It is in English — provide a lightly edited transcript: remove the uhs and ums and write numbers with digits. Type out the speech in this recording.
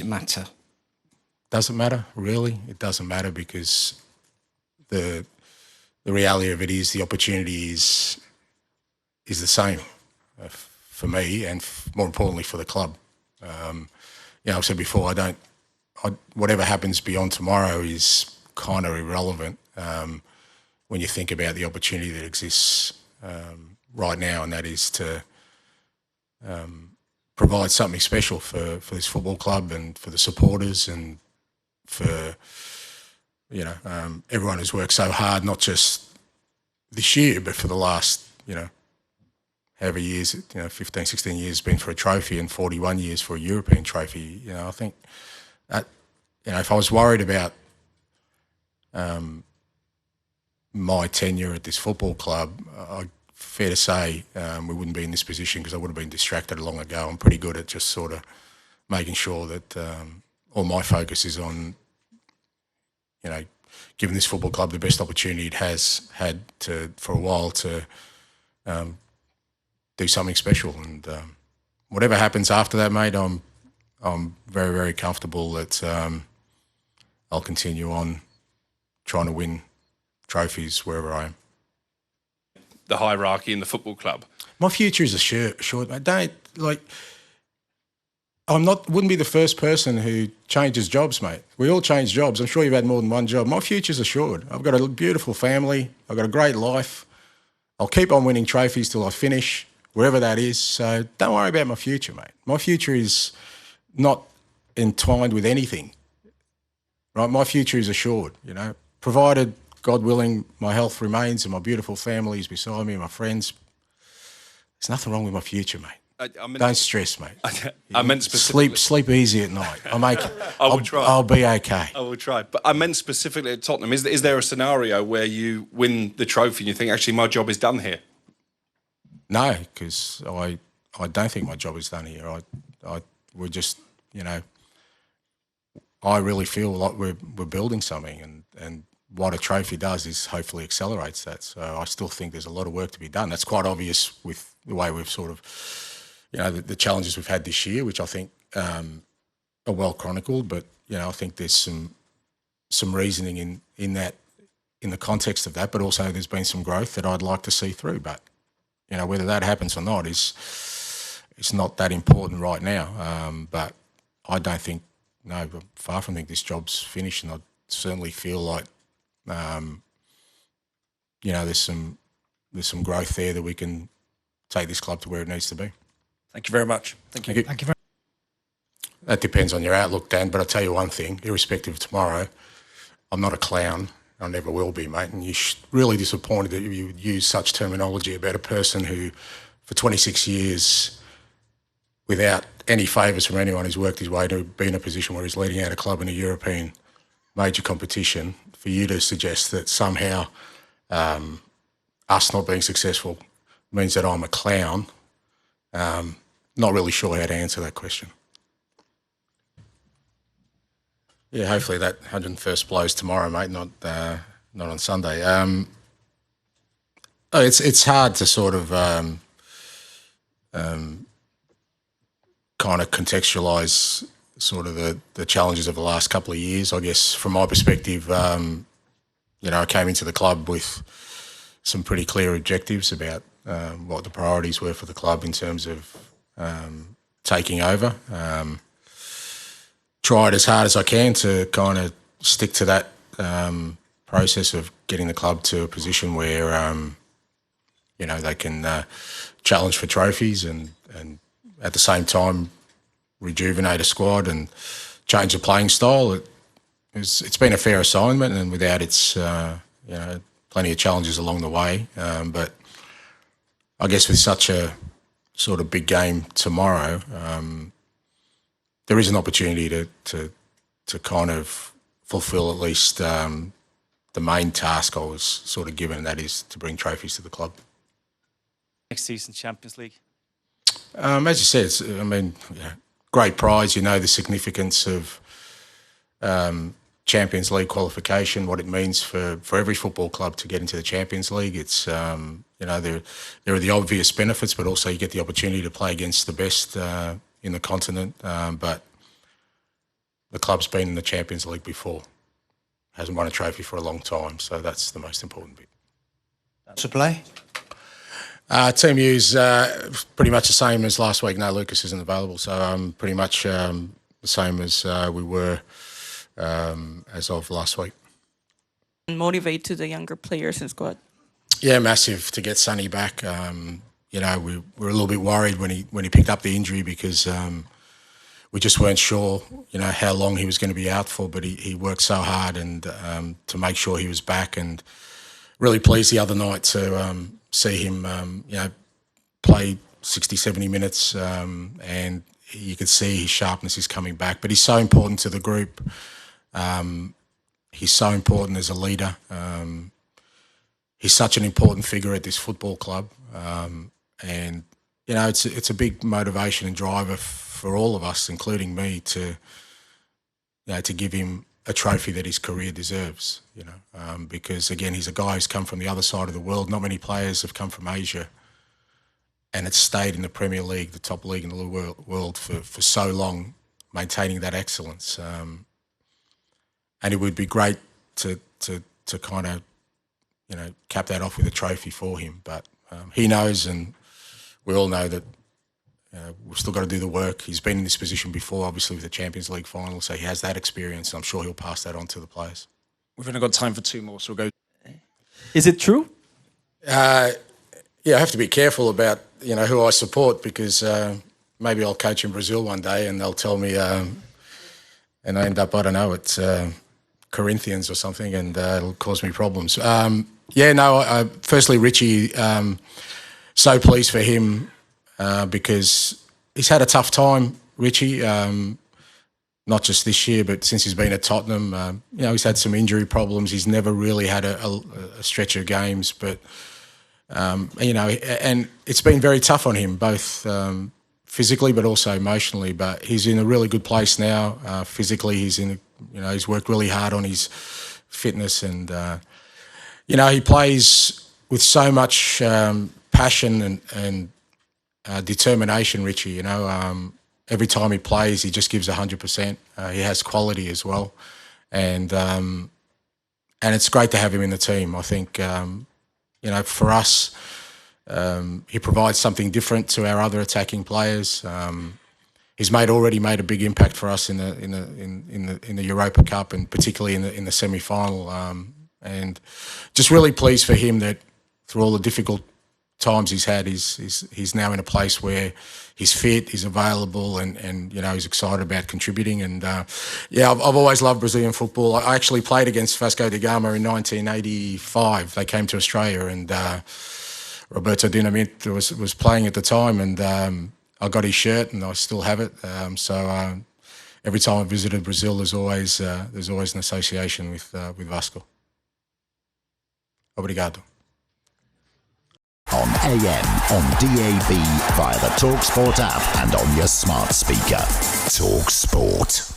It matter? Doesn't matter, really. It doesn't matter because the reality of it is the opportunity is the same for me and more importantly for the club. I've said before, whatever happens beyond tomorrow is kind of irrelevant when you think about the opportunity that exists right now, and that is to provide something special for this football club and for the supporters and for everyone who's worked so hard, not just this year, but for the last, however years, 15, 16 years been for a trophy and 41 years for a European trophy. I think that, if I was worried about my tenure at this football club, fair to say we wouldn't be in this position because I would have been distracted long ago. I'm pretty good at just sort of making sure that all my focus is on, giving this football club the best opportunity it has had for a while to do something special. And whatever happens after that, mate, I'm very, very comfortable that I'll continue on trying to win trophies wherever I am. The hierarchy in the football club. My future is assured, mate. Wouldn't be the first person who changes jobs, mate. We all change jobs. I'm sure you've had more than one job. My future's assured. I've got a beautiful family. I've got a great life. I'll keep on winning trophies till I finish, wherever that is. So don't worry about my future, mate. My future is not entwined with anything, right? My future is assured, provided, God willing, my health remains and my beautiful family is beside me and my friends. There's nothing wrong with my future, mate. Don't stress, mate. I meant specifically... Sleep easy at night. I will try. I'll be okay. I will try. But I meant specifically at Tottenham. Is there a scenario where you win the trophy and you think, actually, my job is done here? No, because I don't think my job is done here. We're just, I really feel like we're building something, and what a trophy does is hopefully accelerates that. So I still think there's a lot of work to be done. That's quite obvious with the way we've sort of, the challenges we've had this year, which I think are well chronicled. But I think there's some reasoning in that, in the context of that. But also there's been some growth that I'd like to see through. But whether that happens or not it's not that important right now. But I don't think, no, far from think this job's finished, and I certainly feel like there's some growth there that we can take this club to where it needs to be. Thank you very much. Thank you. Thank you very much. That depends on your outlook, Dan, but I'll tell you one thing, irrespective of tomorrow, I'm not a clown. I never will be, mate. And you're really disappointed that you would use such terminology about a person who, for 26 years, without any favours from anyone, who's worked his way to be in a position where he's leading out a club in a European major competition, for you to suggest that somehow us not being successful means that I'm a clown, not really sure how to answer that question. Yeah, hopefully that 101st blows tomorrow, mate, not on Sunday. It's hard to sort of kind of contextualise sort of the challenges of the last couple of years. I guess from my perspective, I came into the club with some pretty clear objectives about what the priorities were for the club in terms of taking over. Tried as hard as I can to kind of stick to that process of getting the club to a position where, they can challenge for trophies and at the same time rejuvenate a squad and change the playing style. It's been a fair assignment, and without its, plenty of challenges along the way. But I guess with such a sort of big game tomorrow, there is an opportunity to kind of fulfil at least the main task I was sort of given, and that is to bring trophies to the club. Next season, Champions League. As you said, great prize. The significance of Champions League qualification, what it means for every football club to get into the Champions League. It's there are the obvious benefits, but also you get the opportunity to play against the best in the continent. But the club's been in the Champions League before. Hasn't won a trophy for a long time, so that's the most important bit. To play? Team U's pretty much the same as last week. No, Lucas isn't available, so pretty much the same as we were as of last week. Motivate to the younger players in squad. Yeah, massive to get Sonny back. You know, we were a little bit worried when he picked up the injury because we just weren't sure, you know, how long he was going to be out for. But he worked so hard and to make sure he was back, and really pleased the other night to see him, you know, play 60, 70 minutes, and you could see his sharpness is coming back. But he's so important to the group. He's so important as a leader. He's such an important figure at this football club, and you know it's a big motivation and driver for all of us, including me, to give him a trophy that his career deserves. You know, because again, he's a guy who's come from the other side of the world. Not many players have come from Asia, and it's stayed in the Premier League, the top league in the world for so long, maintaining that excellence. And it would be great to kind of, you know, cap that off with a trophy for him. But he knows, and we all know that we've still got to do the work. He's been in this position before, obviously with the Champions League final, so he has that experience. And I'm sure he'll pass that on to the players. We've only got time for 2 more, so we'll go. Is it true? Yeah, I have to be careful about, you know, who I support, because maybe I'll coach in Brazil one day and they'll tell me, and I end up, I don't know, it's Corinthians or something, and it'll cause me problems. Firstly, Richie, so pleased for him because he's had a tough time, Richie, not just this year, but since he's been at Tottenham. You know, he's had some injury problems. He's never really had a stretch of games, but, you know, and it's been very tough on him, both physically but also emotionally. But he's in a really good place now. Physically, he's worked really hard on his fitness, and you know, he plays with so much passion and determination. Richie, you know, every time he plays, he just gives 100%. He has quality as well, and it's great to have him in the team. I think you know, for us, he provides something different to our other attacking players. He's already made a big impact for us in the Europa Cup, and particularly in the semi-final. And just really pleased for him that through all the difficult times he's had, he's now in a place where he's fit, he's available, and you know, he's excited about contributing. And I've always loved Brazilian football. I actually played against Vasco da Gama in 1985. They came to Australia, and Roberto Dinamite was playing at the time, and I got his shirt, and I still have it. So every time I visited Brazil, there's always an association with Vasco. Obrigado. On AM, on DAB, via the talkSPORT app, and on your smart speaker. talkSPORT.